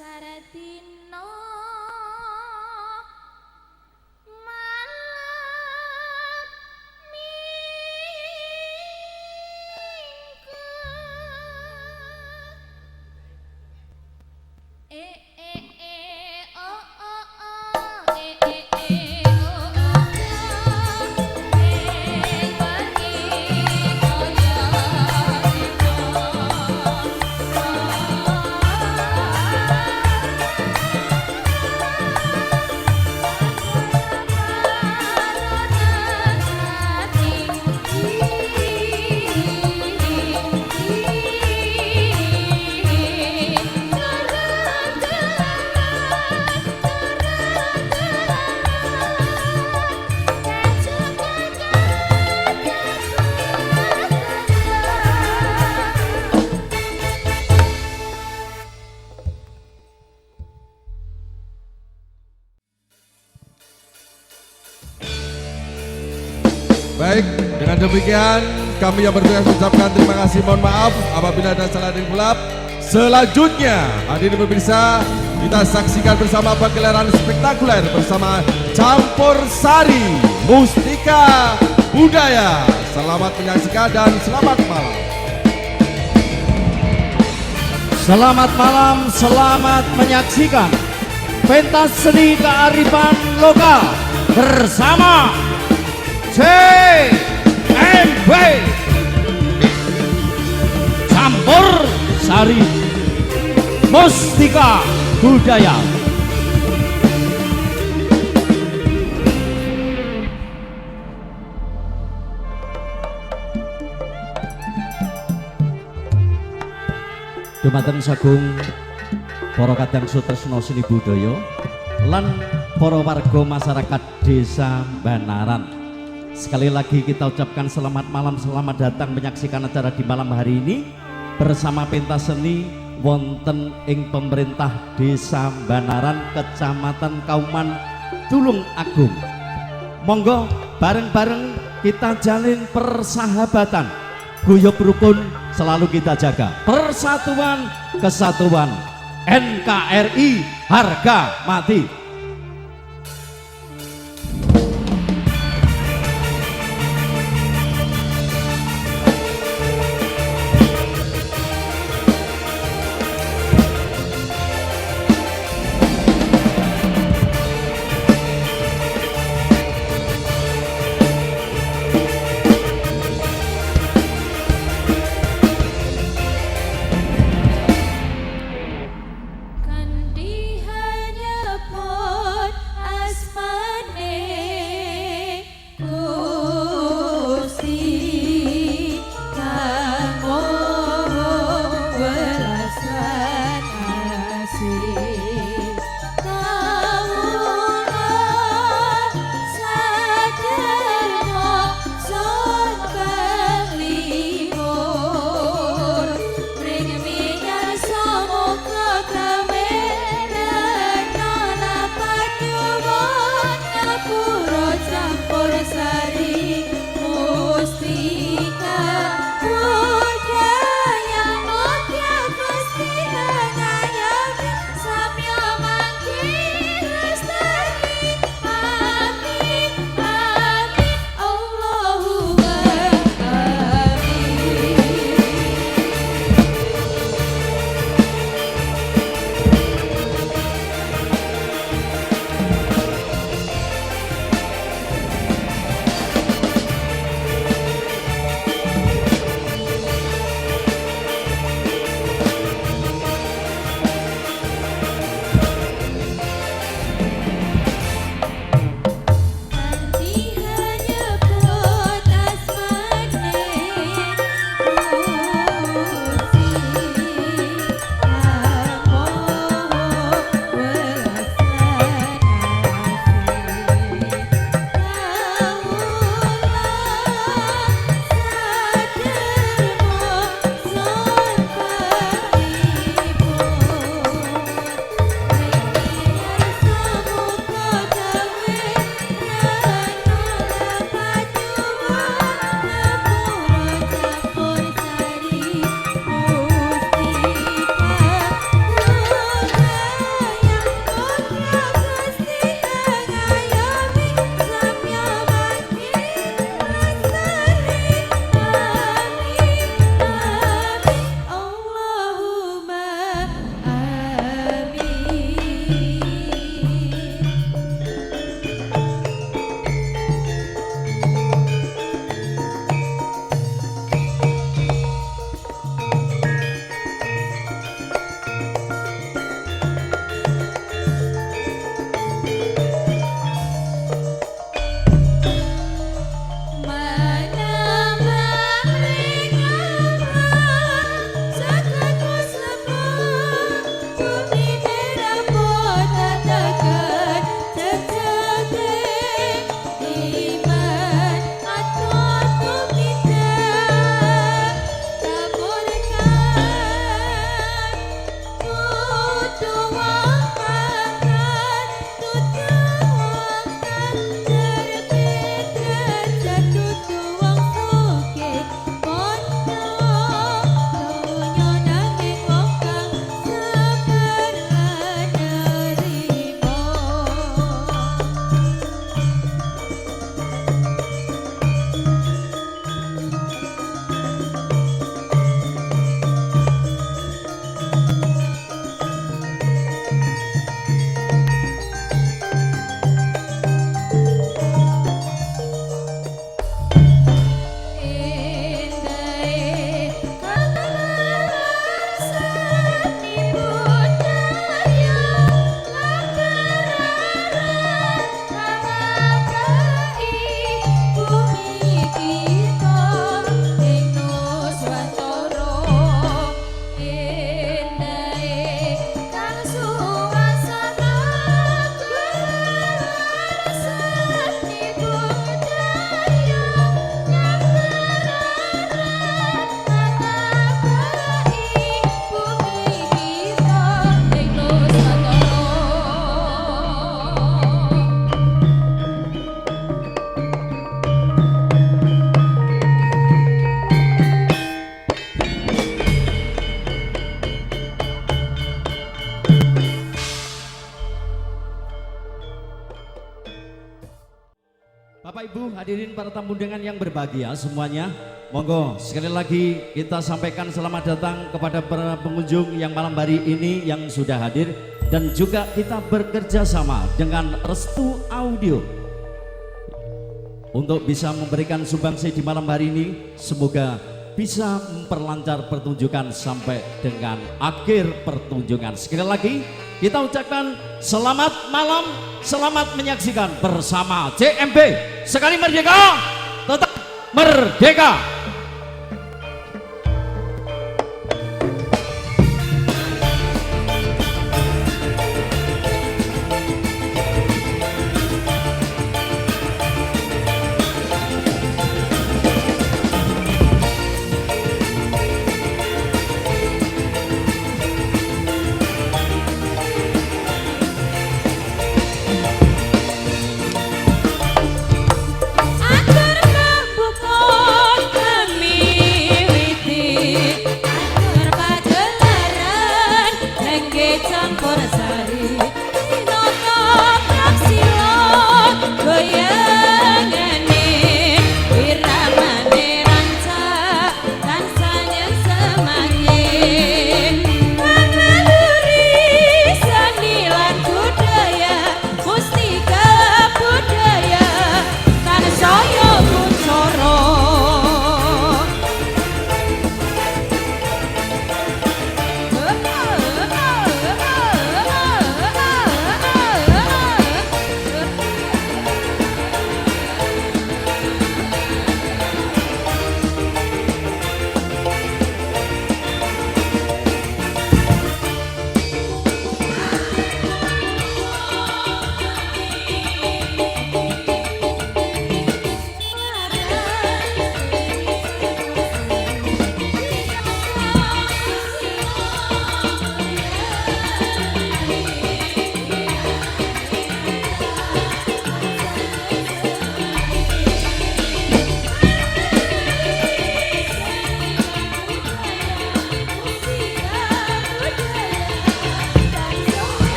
Saradino Baik, dengan demikian kami yang bertugas mengucapkan terima kasih, mohon maaf apabila ada salah dan hilaf. Selanjutnya, hadirin pemirsa, kita saksikan bersama pagelaran spektakuler bersama Campur Sari Mustika Budaya. Selamat menyaksikan dan selamat malam. Selamat malam, selamat menyaksikan pentas seni kearifan lokal bersama CMB Campur Sari Mustika Budaya. Dumateng sagung para kadang sutresna seni budaya lan para warga masyarakat Desa Banaran. Sekali lagi kita ucapkan selamat malam, selamat datang menyaksikan acara di malam hari ini bersama pentas seni wonten ing pemerintah Desa Banaran, Kecamatan Kauman, Tulung Agung. Monggo bareng-bareng kita jalin persahabatan, guyub rukun selalu kita jaga. Persatuan Kesatuan NKRI harga mati. Kandi hanya Bapak Ibu hadirin para tamu undangan yang berbahagia semuanya. Monggo sekali lagi kita sampaikan selamat datang kepada para pengunjung yang malam hari ini yang sudah hadir. Dan juga kita bekerja sama dengan Restu Audio untuk bisa memberikan sumbangsi di malam hari ini. Semoga bisa memperlancar pertunjukan sampai dengan akhir pertunjukan. Sekali lagi kita ucapkan selamat malam, selamat menyaksikan bersama CMB. Sekali merdeka, tetap merdeka.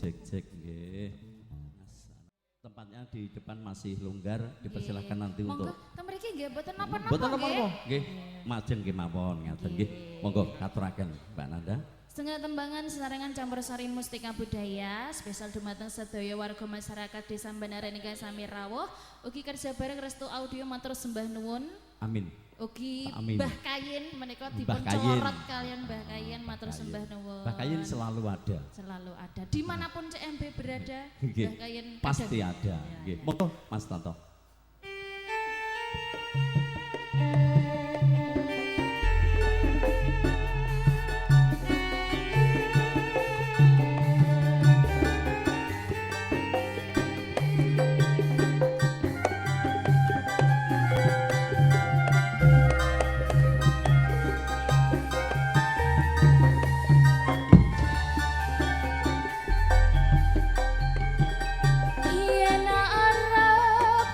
Cek nggih. Tempatnya di depan masih longgar, dipersilahkan nanti untuk. Monggo, mriki nggih mboten napa-napa. Mboten napa-napa, nggih. Majeng nggih mawon ngaten nggih. Monggo katuraken Mbak Nanda. Setengah tembangan senarengan campursari mustika budaya spesial dumateng sedaya warga masyarakat Desa Banaran ingkang sami rawuh, ugi kerja bareng Restu Audio matur sembah nuwun. Amin. Ugi Amin. Mbah Kayin menika dipun Mbah Kayin. celorot kalian Mbah Kayin matur sembah nuwun. Mbah Kayin selalu ada. Selalu ada dimanapun CMB berada. Nggih. Mbah Kayin Pasti kadang. ada. Nggih. Monggo Mas Tanto. Yen arep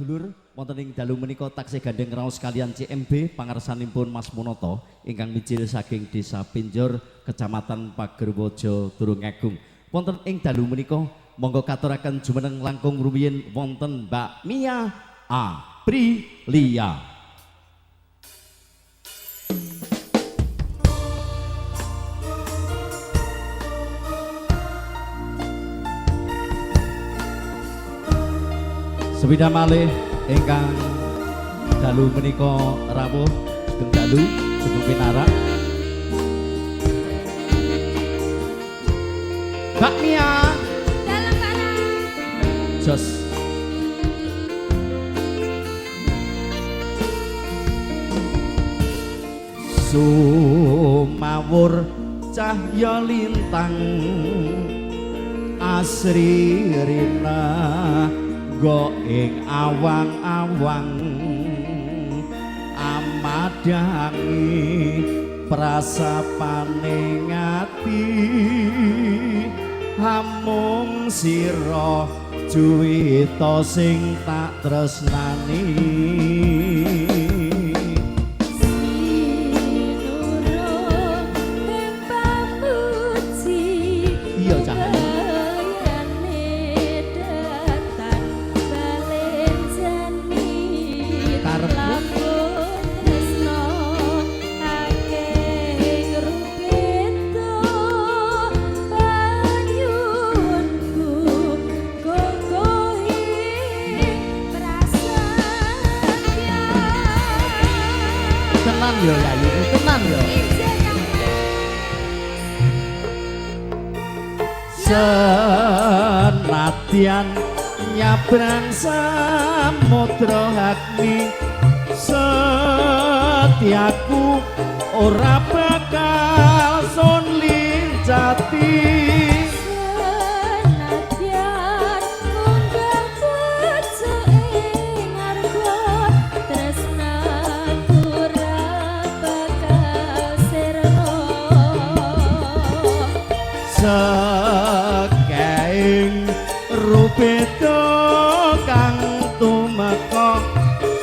sedulur wonten ing dalu menika taksih gandeng raos kalian CMB pangarsanipun Mas Munoto ingkang mijil saking Desa Pinjor Kecamatan Pagerwojo Tulungagung. Wonten ing dalu menika monggo katuraken jumeneng langkung rumiyin wonten Mbak Mia Aprilia. Sepida malih ingkang dalu menika rawuh sugeng dalu sugeng pinarak. Mbak Mia Dalam kanan. jos sumawur cahya lintang asri rina go ing awang-awang amadangi prasapane ngati hamung sira juwita sing tak tresnani Sinurung ing pamuji iya cahaya tenan yo Yayu tenan yo senadyan nyabrang samudra agni setiaku ora bakal sun lincati Senadyan munggah bojo ing arga tresnaku ora bakal sirna saking rupeda kang tumeka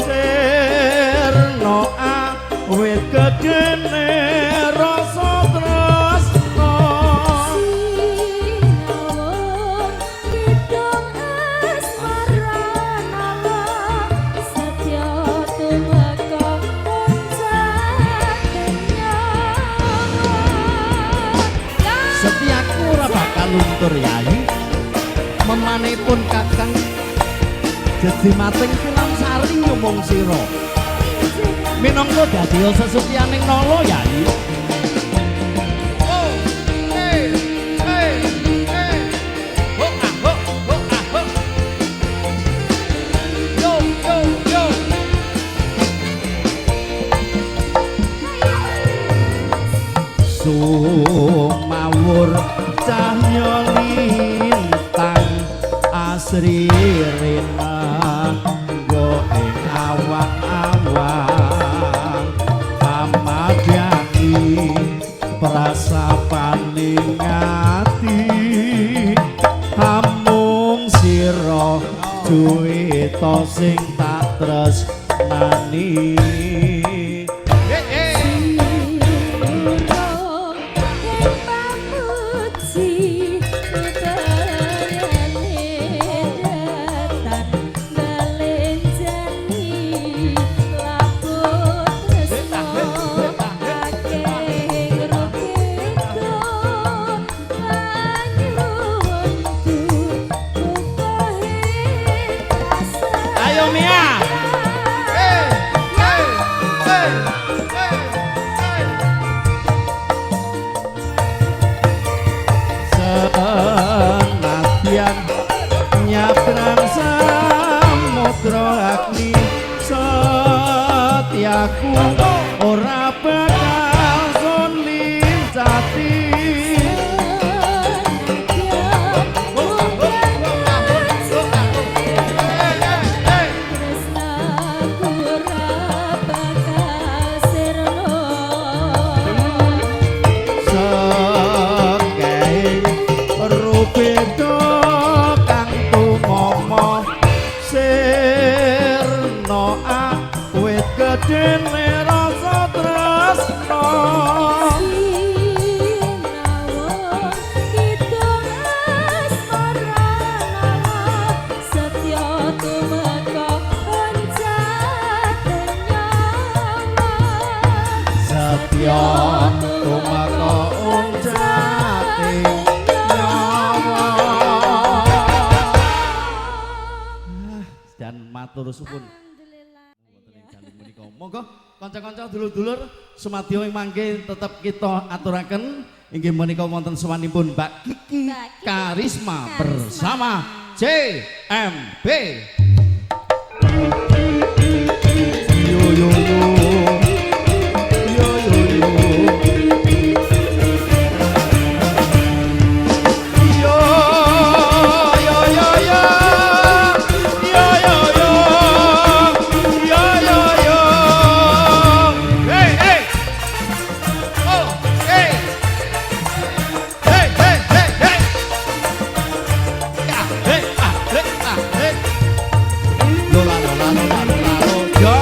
sirna awit gedene rasa tresna Sinawung kidung asmarana setya tumeka puncak kenyangan setiaku ora bakal luntur Yayi memanipun kakang jadi mating film sari ngomong sira minangka dadi sesetianing nala Yayi sumawur cahya lintang asri rena go ing awang-awang pamadyangi prasapane ngati hamung sira juwita sing tak tresnani matur suwun. Alhamdulillah. Monggo kanca-kanca dulur-dulur semadya ing mangke tetep kita aturaken inggih menika wonten sowanipun Mbak Kiki Karisma bersama JMB. Yo yo yo. Yo yo yo. Yo yo yo yo. Yo yo yo. Yo yo yo. Hey hey. Oh, hey. Hey hey hey hey. Ya, hey ah, hey ah, hey. Lola lola lola lola lola.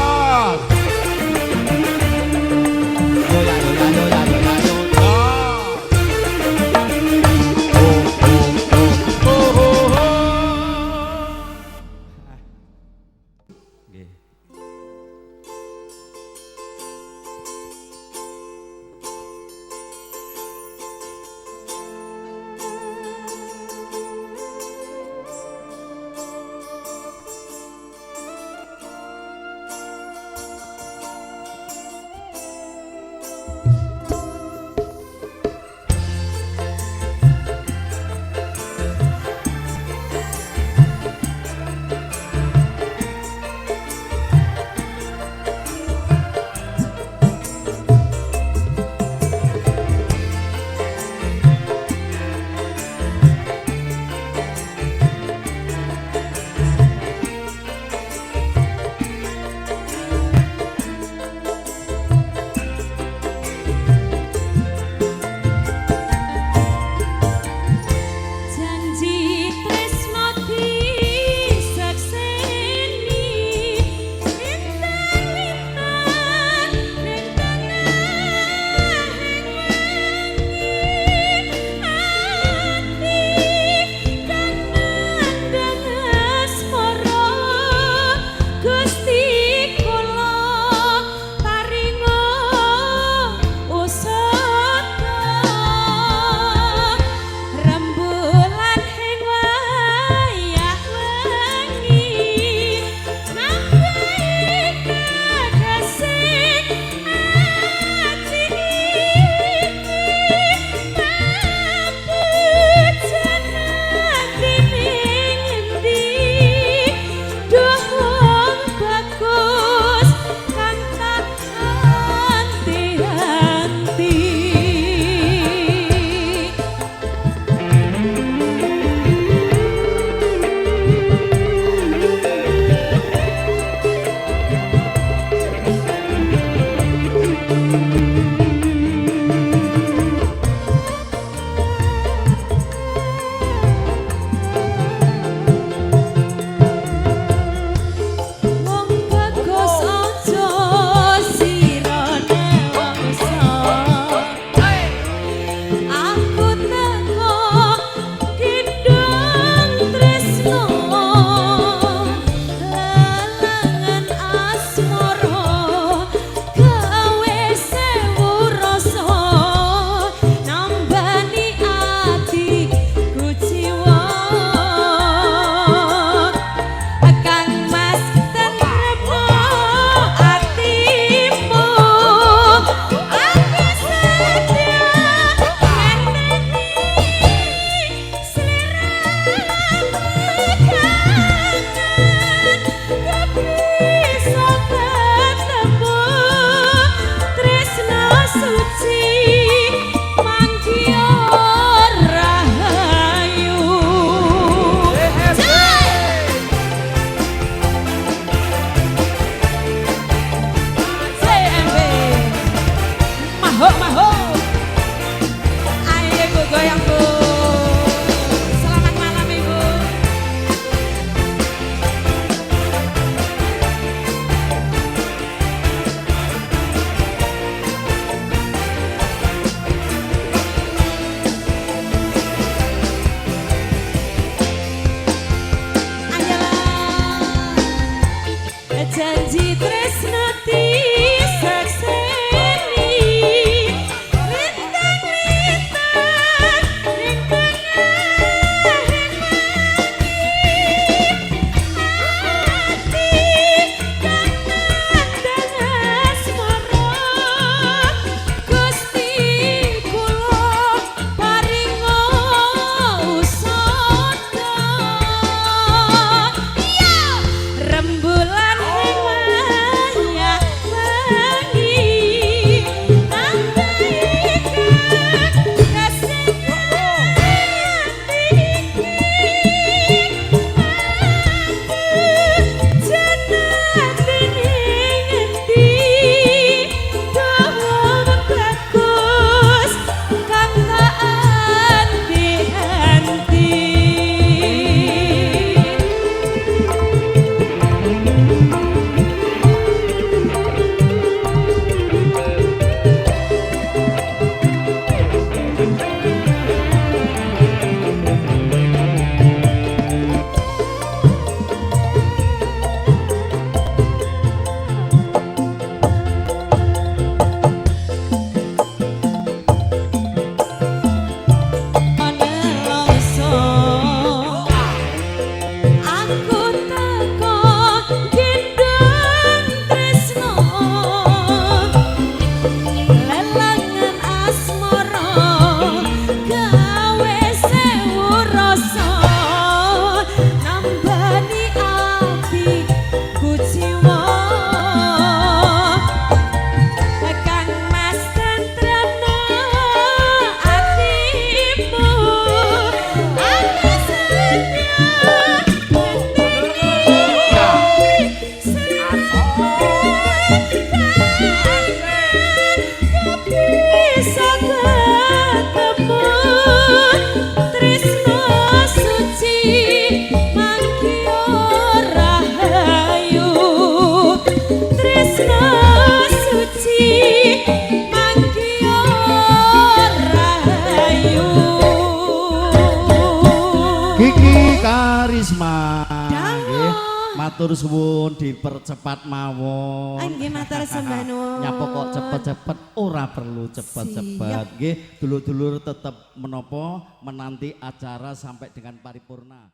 Kiki Karisma. Dawuh. Matur suwun dipercepat mawon. Nggih matur sembah nuwun. Nyapa kok cepet-cepet ora perlu cepet-cepet. Nggih, dulur-dulur tetep menapa menanti acara sampai dengan paripurna.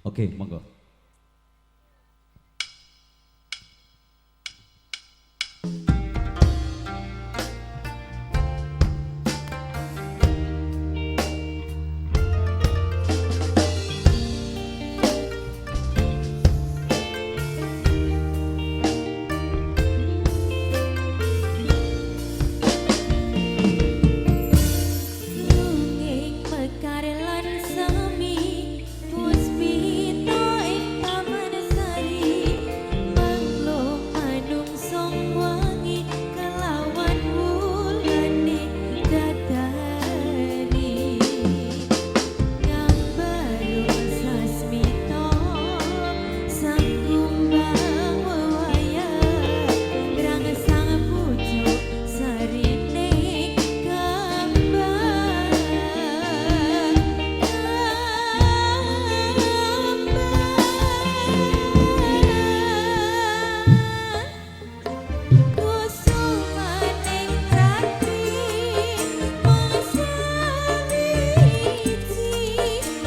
Oke, monggo. Lunging mekar lan semi puspita ing taman sari manglung manungsong wangi kelawan wulane dadari ngambaro sasmita sang kumbang wewayah rang sang pucuk sarine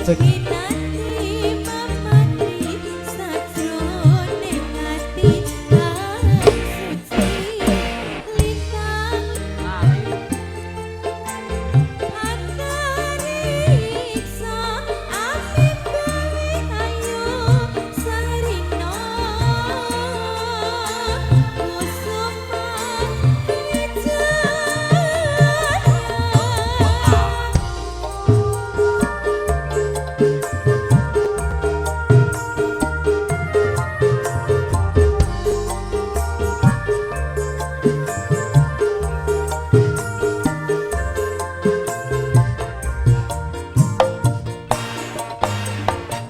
Kinanti mamati sajroning ati kang suci lintang antariksa apik bae ayo sarina kusuma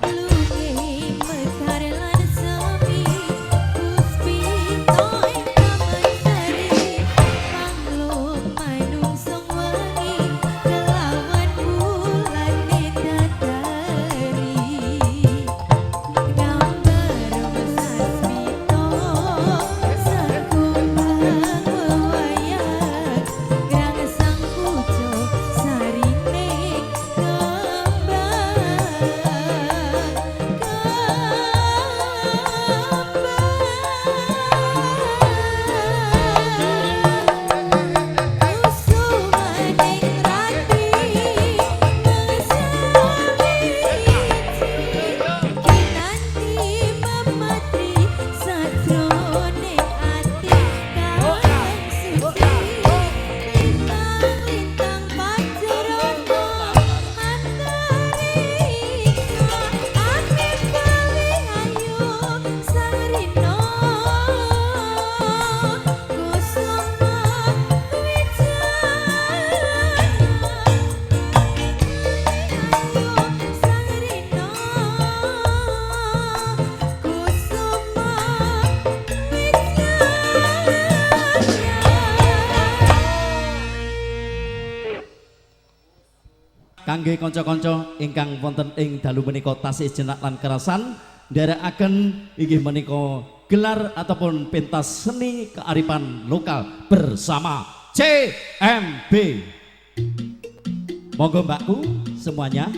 lunging mekar lan semi puspita ing taman sari manglung manungsong wangi kelawan wulane dadari ngambaro sasmita sakumbang wewayah grang sang pucuk sarine Kangge kanca-kanca ingkang wonten ing dalu menika tasih jenak lan kerasan nderekaken inggih menika gelar ataupun pentas seni kearifan lokal bersama CMB. Monggo mbakku semuanya.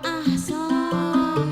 Ah, soy.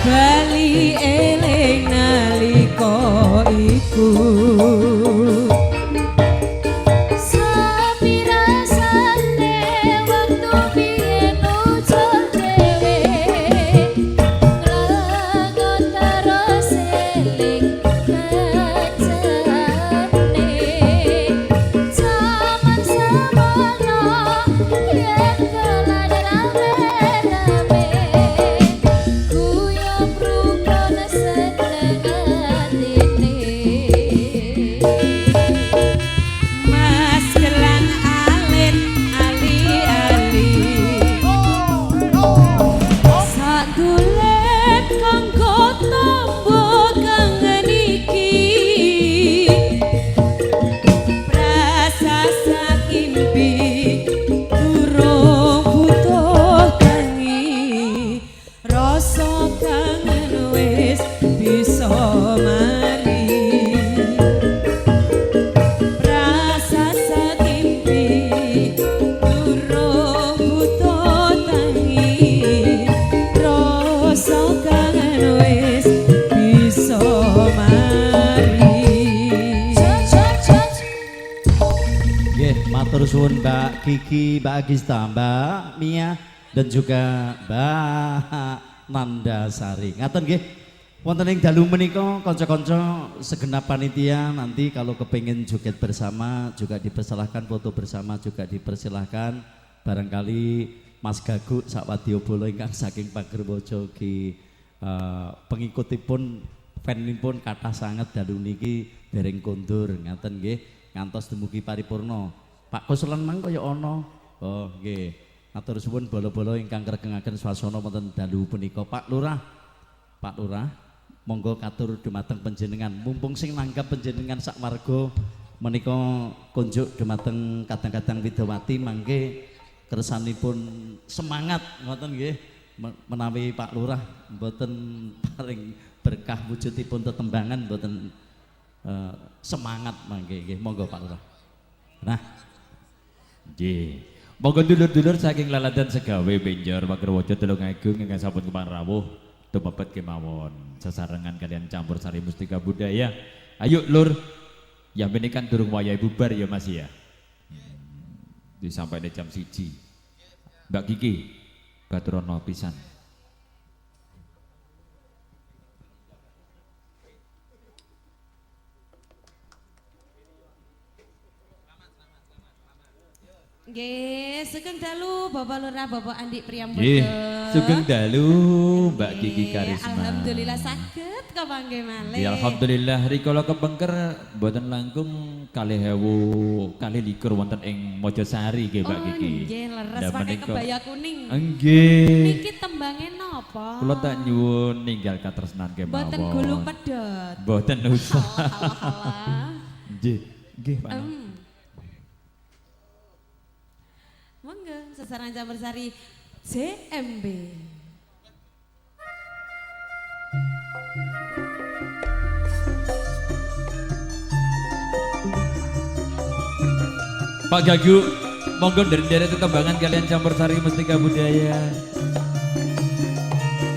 bali eling nalika iku Sepi rasane waktu biyen ucul dhewe nglangot terus eling kancane jaman semono yen kelan rame-rame guyub rukun seneng atine Mas gelang alit ali-ali Sagulet kanggo tombo kangen iki Prasasa kimpi durung butuh tangi Rasa kangen wis bisa mari Rasa sakimpi durung butuh tangi Rasa kangen wis bisa mari Nggih, matur suwun Mbak Kiki, Mbak Agista, Mbak Mia dan juga Mbak Nandasari. Ngaten nggih. Wonten ing dalu menika kanca-kanca segenap panitia nanti kalau kepengin joget bersama juga dipersilahkan, foto bersama juga dipersilahkan. Barangkali Mas Gagu sak wadyabala ingkang saking Pagerwaja ugi pengikutipun fanipun kathah sanget dalu niki dereng kondur ngaten nggih. Ngantos dumugi paripurna. Pak Kuslan mang kaya ana. Oh nggih. Matur suwun bala-bala ingkang ngregengaken swasana wonten dalu punika. Pak Lurah, monggo katur dumateng panjenengan. Mumpung sing nanggap panjenengan sak warga menika kunjuk dumateng kadang-kadang Widawati mangke kersanipun semangat ngoten nggih. Menawi Pak Lurah mboten paring berkah wujudipun tetembangan mboten semangat mangke nggih. Monggo Pak Lurah. Nah, nggih. Monggo dulur-dulur saking laladan segawe Benjor Pagerwaja Tulungagung ingkang sampun keparawuh tumepet kemawon sesarengan kalian campur sari mustika budaya. Ayo lur, yang ini kan durung wayahe bubar ya Mas ya. Disampaikan jam 1. Mbak Kiki, baturono pisan. Nggih, sugeng dalu Bapak Lurah, Bapak Andi Priyambodo. Nggih, sugeng dalu Mbak Kiki Karisma. Alhamdulillah saged kepangge malih. Ya alhamdulillah rikala kepengker mboten langkung 2021 wonten ing Mojosari nggih Mbak Kiki. Nggih, leres Lah pakai menika- kebaya kuning. Nggih. Niki tembange napa? Kula tak nyuwun ninggal katresnan kemawon. Mboten gulu pedhot. Mboten usah. Halah. Nggih, nggih Pak. Monggo sesaran campur sari JMB. Pak Gagu, monggo dari tetembangan kalian campur sari mustika budaya.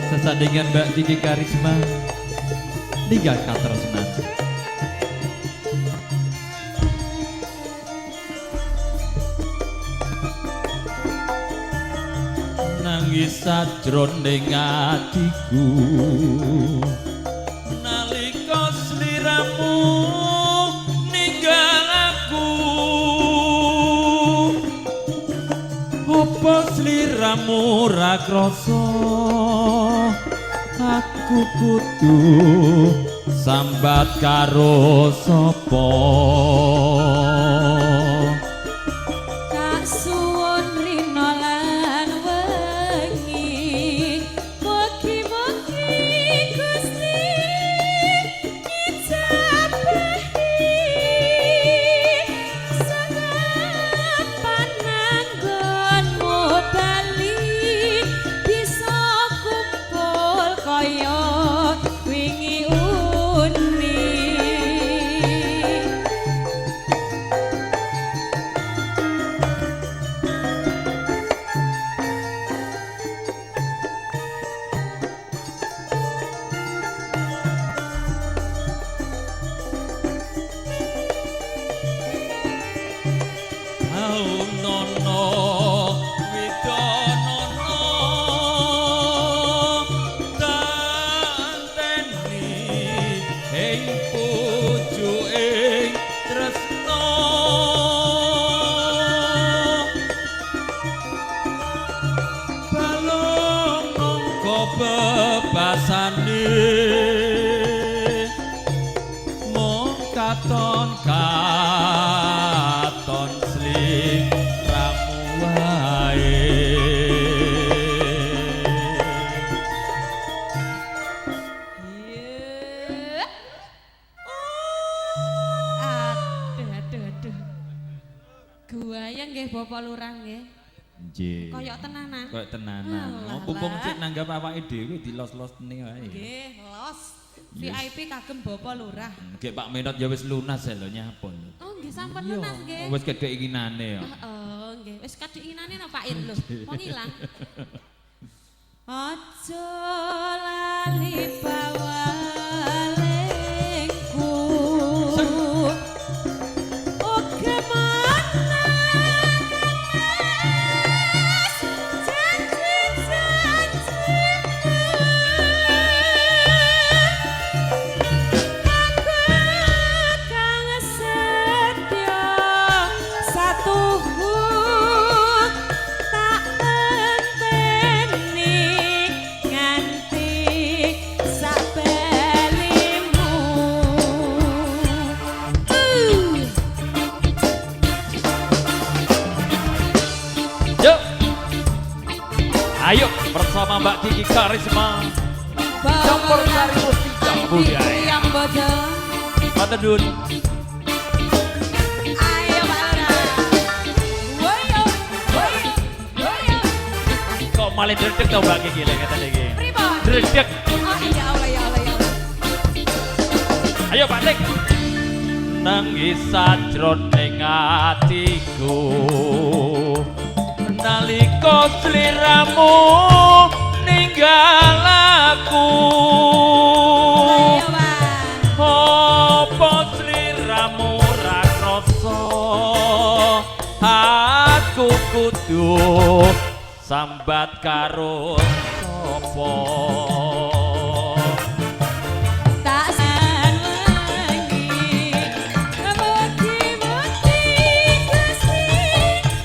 Sesandingan Mbak Kiki Karisma. Ninggal katresnan. Nangis sajroning atiku nalika sliramu ninggal aku apa sliramu ra krasa aku kudu sambat karo sapa Kak suwun rina lan wengi mugi-mugi Gusti ngijabahi sangat pananggonmu bali bisa kumpul kaya wingi uni bebasane mung katon sliramu wae. Iya. Aduh. Guayang nggih Bapak Lurah nggih. Nggih. Koyok tenanan. Koyok tenanan. Alah, Mumpung lah. sik nanggap awake dhewe dilos-losne wae. Nggih, los. Yes. VIP kagem Bapak Lurah. Nggih Pak Menot ya wis lunas ya lho nyapun. Oh, nggih sampun lunas nggih. Wis keinginane ya. Oh, nggih. Wis kadinginane napa Pak Ir lho. Wong ilang. Aja lali bawalengku. Oh, kemana Yuk. Ayo bersama Mbak Kiki Karisma. Campur sari mustika budaya. yang bodoh. Matur nuwun. Ayo Pak Lurah. Woyo, woyo, woyo. Kok malah dredeg to Mbak Kiki lek ngeten iki. Pripun? Dredeg. Oh, ya Allah, ya Allah, ya Allah. Ayo Pak Dik. Nangis sajroning atiku nalika sliramu ninggal aku. Ayo Pak. Apa sliramu ra krasa aku kudu sambat karo sapa. Tak senengi mugi-mugi Gusti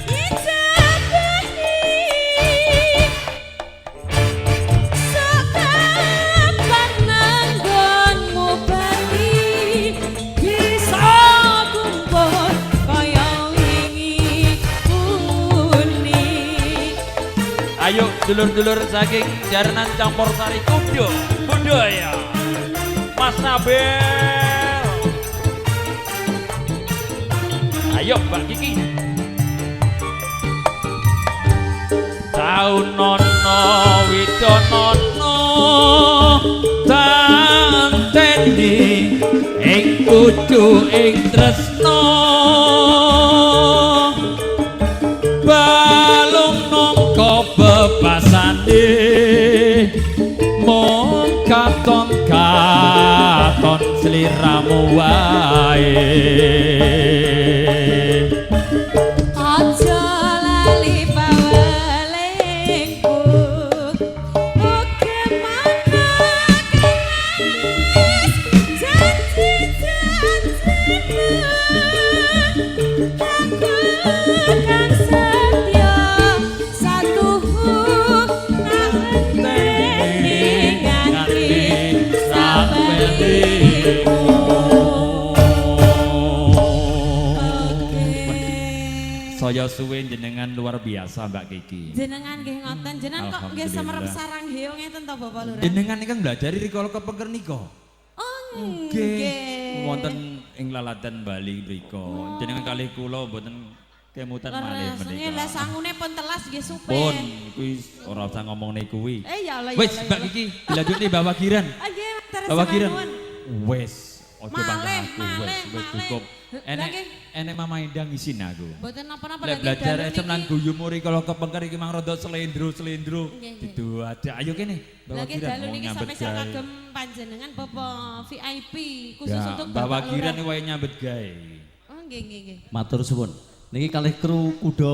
ngijabahi sekapan nanggonmu bali bisa kumpul kaya wingi uni. Ayo dulur-dulur saking Jaranan Campur Sari Kudo Budaya Mas Nabel. Ayo Mbak Kiki. Taunono widonono tanteni ing kudu ing tresno balung nangka bebasane mung katon sliramu wae. Aja lali bawalengku. Oh, kemana kemis janji-janjimu. Aku kan setia satu nganteni nganti sabelimu. Saya suwe jenengan luar biasa Mbak Kiki. Jenengan nggih ngoten, jenengan kok nggih semerep Alhamdulillah. sarang heung ngeten to Bapak Lurah? Jenengan iki mblajari rikala kepengker nika. Oh Nggih. Wonten ing laladan Bali mriku. Jenengan kalih kula mboten kemutan malih Leres, menika. lah sangune pun telas nggih supir. Pun kuwi ora usah ngomongne kuwi. Ya Allah ya Wis Allah. Mbak Kiki, dilanjutne Bapak Kiran. Ah nggih, terus Bapak Kiran. nuwun. Wis, ojo Malih, bangga aku malih, wis malih. cukup. Lah, nggih. Enek Mama Endang isin aku. Mboten napa-napa Lek lagi belajar dalu esem lan niki. guyu muri kalau kepengker iki mang rada slendro-slendro. Nggih, nggih. Didu ada. Ayo kene. Lah Bapak nggih Kiran dalu mau niki nyambet sampai sak gawe. kagem panjenengan Bapak VIP khusus Ya, untuk Bapak Kiran Lurah. iki wae nyambet gawe. Oh nggih nggih nggih. Matur suwun. Niki kalih kru kuda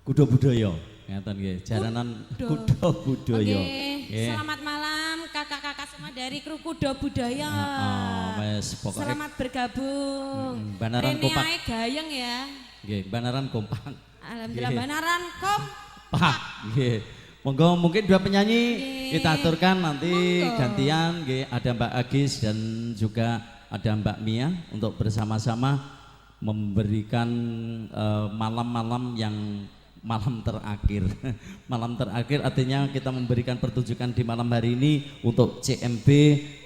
kuda budaya. Ngeten nggih, jaranan kuda budaya. Oke, Nggih. selamat malam kakak-kakak semua dari kru Kuda Budaya. Wes pokoknya Selamat bergabung. Banaran Rene kompak. ae gayeng ya. nggih, banaran kompak. Alhamdulillah Nggih. banaran kom. Pak, nggih. Monggo mungkin dua penyanyi Nggih. kita aturkan nanti Monggo. gantian nggih, ada Mbak Agis dan juga ada Mbak Mia untuk bersama-sama memberikan malam-malam yang malam terakhir. Malam terakhir artinya kita memberikan pertunjukan di malam hari ini untuk CMB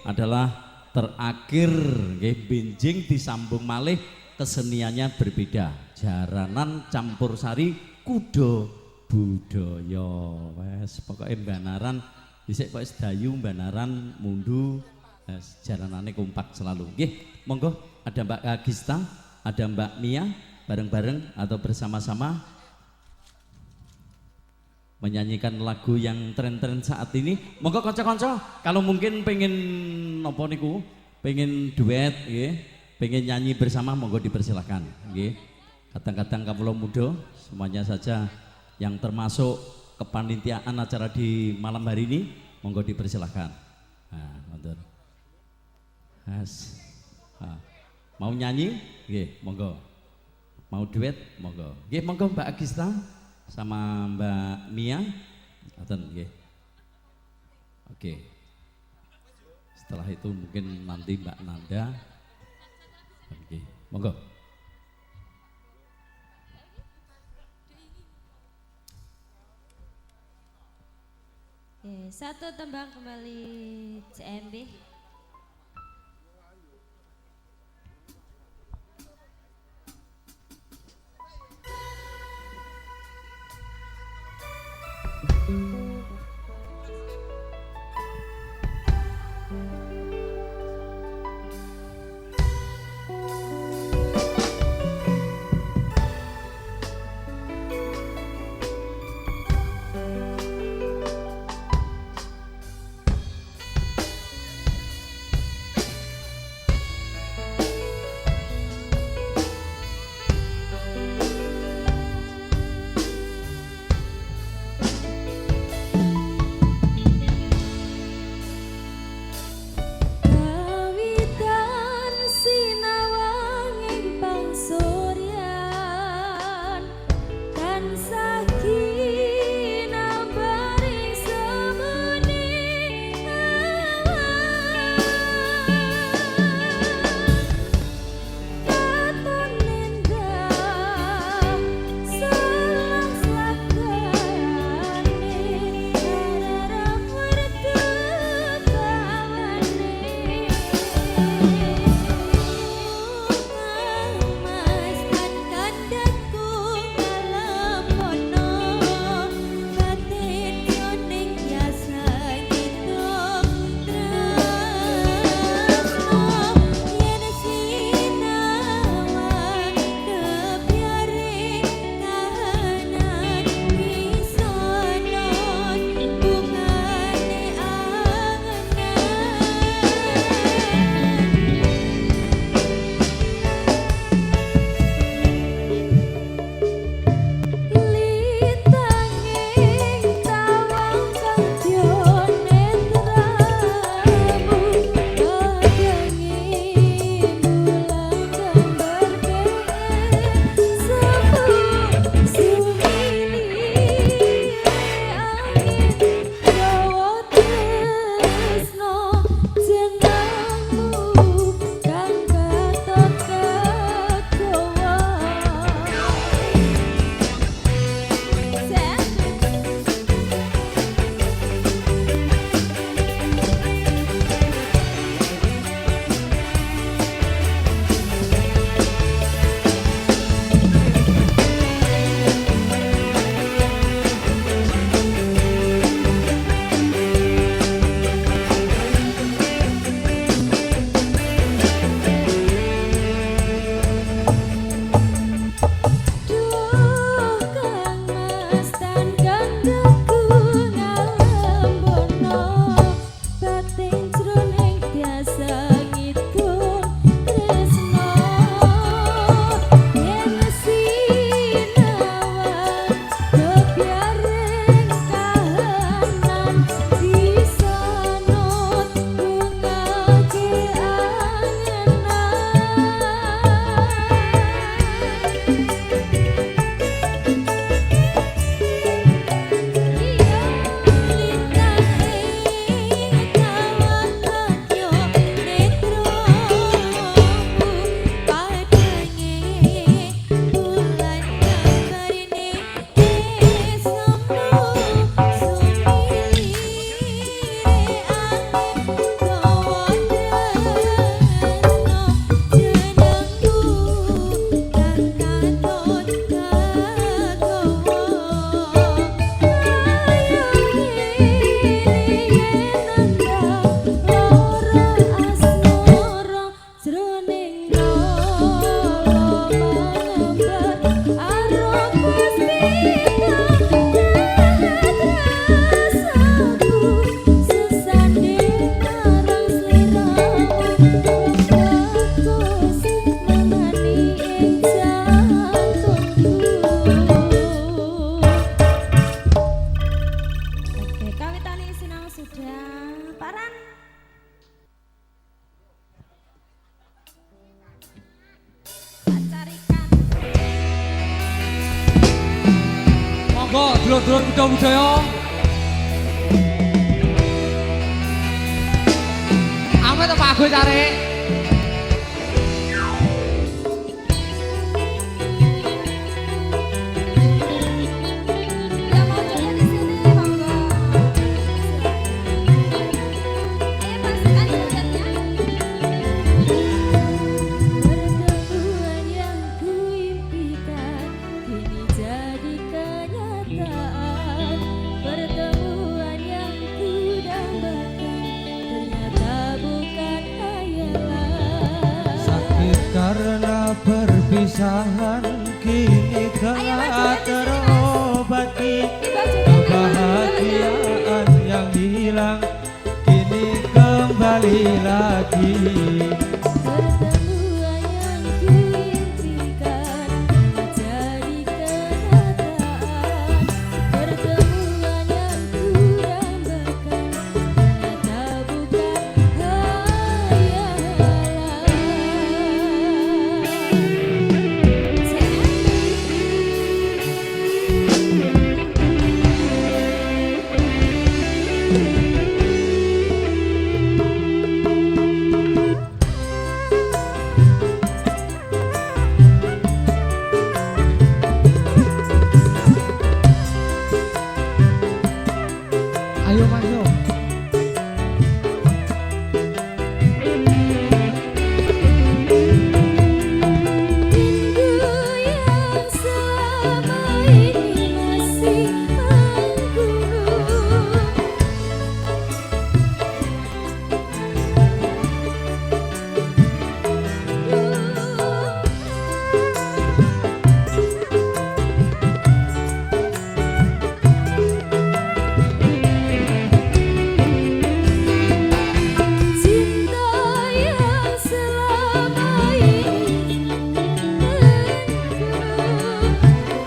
adalah terakhir nggih, benjing disambung malih, keseniannya berbeda. Jaranan campur sari kudo budaya. Wes pokoke Banaran dhisik kok sedayu Banaran mundu jaranane kompak selalu. Nggih, monggo ada Mbak Agista, ada Mbak Mia bareng-bareng atau bersama-sama menyanyikan lagu yang tren-tren saat ini. Monggo kanca-kanca kalau mungkin pengen napa niku, pengen duet nggih, pengen nyanyi bersama monggo dipersilakan nggih. Kadang-kadang kawula muda semuanya saja yang termasuk kepanitiaan acara di malam hari ini monggo dipersilakan. Nah, wonten. Mau nyanyi? Nggih, monggo. Mau duet? Monggo. Nggih, monggo Mbak Agista sama Mbak Mia. Ngoten nggih. Oke. Setelah itu mungkin nanti Mbak Nanda. Oke, monggo. Oke, satu tembang kembali CMB. dulur-dulur budaya. Ame to Pak Agus cari. Yang mau joget di sini, monggo. Ayo pastikan jogetnya. Pertemuan yang kuimpikan kini jadi kenyataan. Pertemuan yang kudambakan ternyata bukan hayalan. Sakit karena perpisahan kini telah terobati. Kebahagiaan yang hilang kini kembali lagi. Pertemuan yang kuimpikan jadi kenyataan. Pertemuan yang kudambakan ternyata bukan Ayo masuk. rindu yang selama ini masih menggunung. Cinta yang selama ini menggunung.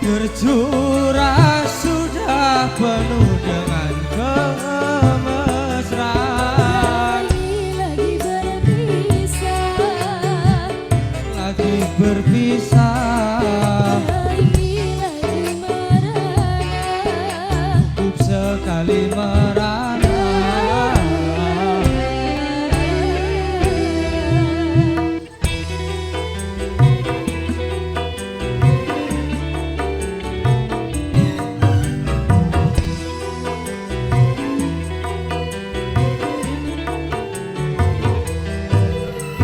Tercurah sudah penuh dengan kemesraan. Lagi berpisah, Lagi berpisah, lagi merana. hidup sekali merana.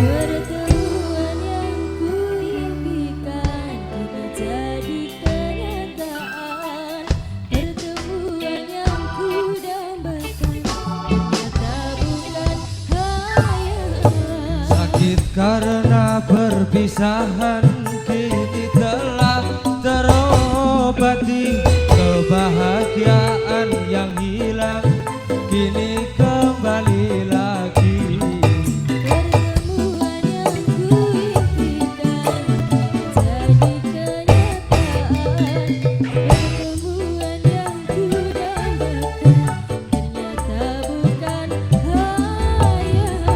Pertemuan yang kuimpikan kini jadi kenyataan. Pertemuan yang kudambakan ternyata bukan hayalan. Sakit karena perpisahan kini telah terobati. Kebahagiaan yang hilang kini kembali lagi. Pertemuan yang kuimpikan jadi kenyataan. Pertemuan yang kudambakan ternyata bukan hayalan.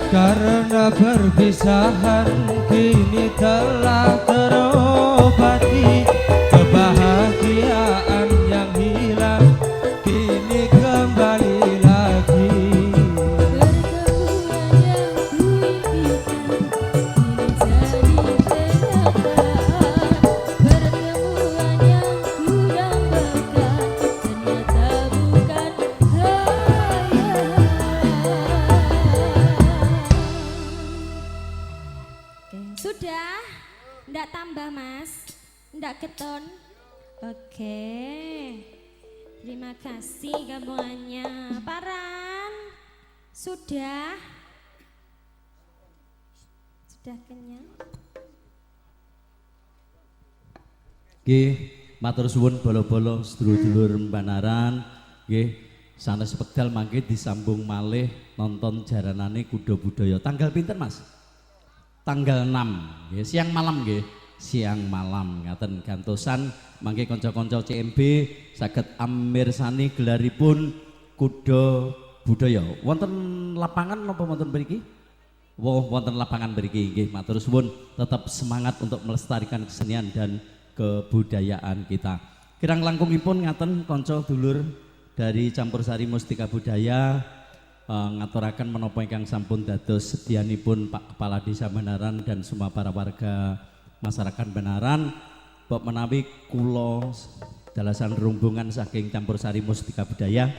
Karena perpisahan kini telah terobati, kebahagiaan yang hilang kini kembali lagi. Pertemuan yang kuimpikan kini jadi kenyataan. Pertemuan yang kudambakan ternyata bukan khayal. Sudah? Ndak tambah mas? Ndak keton? Oke. Terima kasih gabungannya. Paran? Sudah? Sudah kenyang? Nggih, matur suwun bolo-bolo sedulur-dulur Banaran. Nggih, sanes wekdal mangke disambung malih nonton jaranane kuda budaya. Tanggal pinten, Mas? Tanggal 6, nggih, siang malam nggih. Siang malam ngaten gantosan mangke kanca-kanca CMB saged amirsani gelaripun kuda budaya. Wonten lapangan napa wonten mriki? Wonten lapangan mriki nggih, matur suwun tetap semangat untuk melestarikan kesenian dan kebudayaan kita. Kirang langkungipun ngaten kanca dulur dari Campursari Mustika Budaya ngaturaken menapa ingkang sampun dados sedianipun Pak Kepala Desa Banaran dan semua para warga masyarakat Banaran. Bab menawi kula dalasan rombongan saking Campursari Mustika Budaya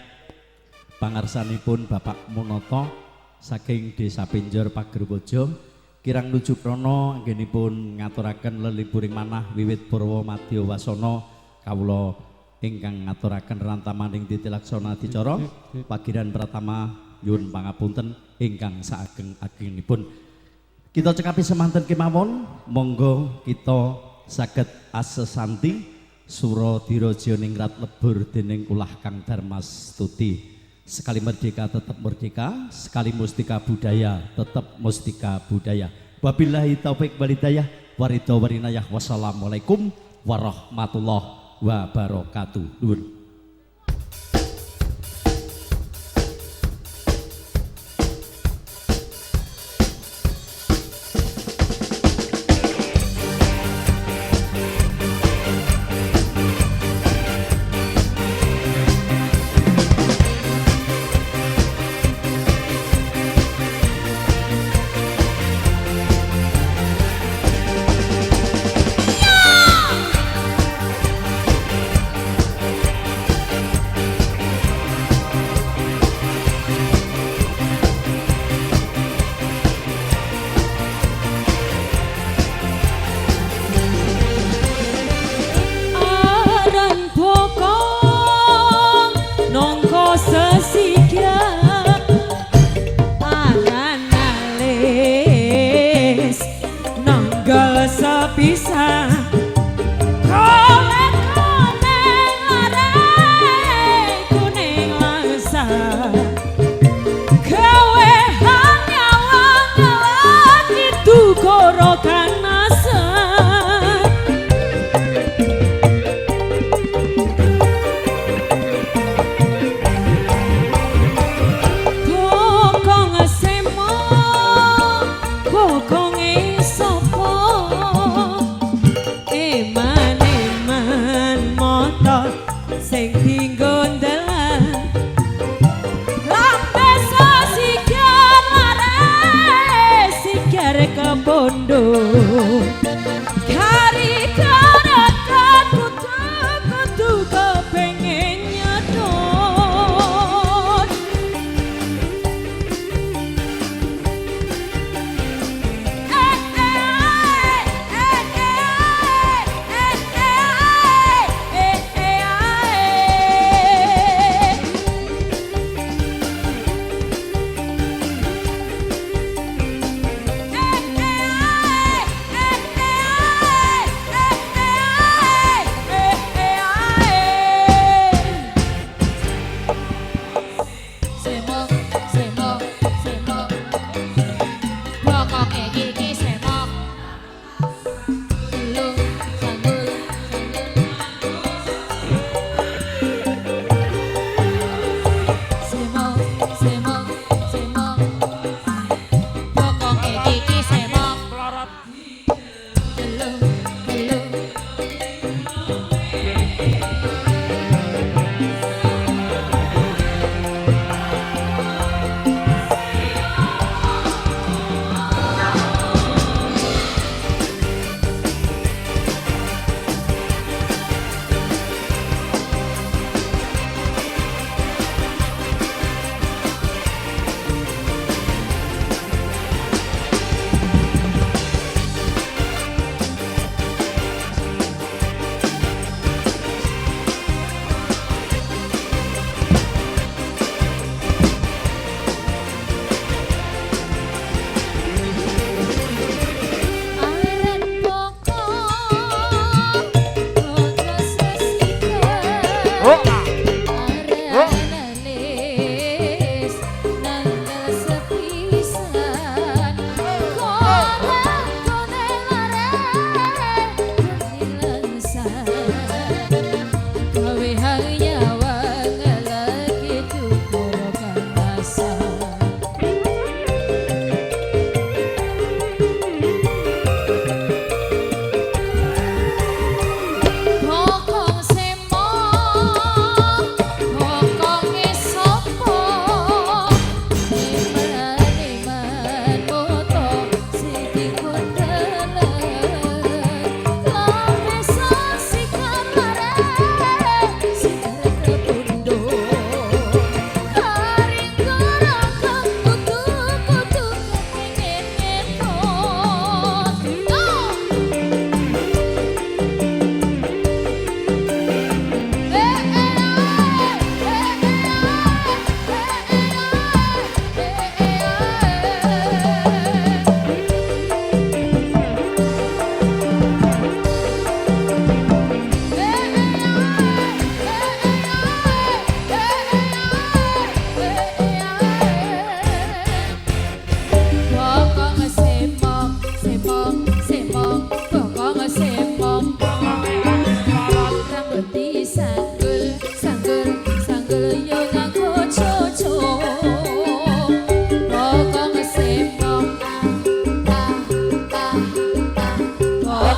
pangarsanipun Bapak Munoto saking Desa Penjor Pagerbojo kirang nuju prana anggenipun ngaturaken leliburing manah wiwit Purwa Madya Wasana kawula ingkang ngaturaken rantamaning titilaksana dicara pagiran pratama nyuwun pangapunten ingkang saageng-agengipun. Kita cekapi semanten kemawon, monggo kita saged asesanti sura diraja ningrat lebur dening ulah Kang Darmastuti. Sekali merdeka tetap merdeka, sekali mustika budaya tetap mustika budaya. Wabillahi taufik walhidayah, waridho warinayah. Wassalamualaikum warahmatullahi wabarakatuh. Nuwun.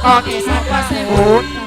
Oke sapa sewu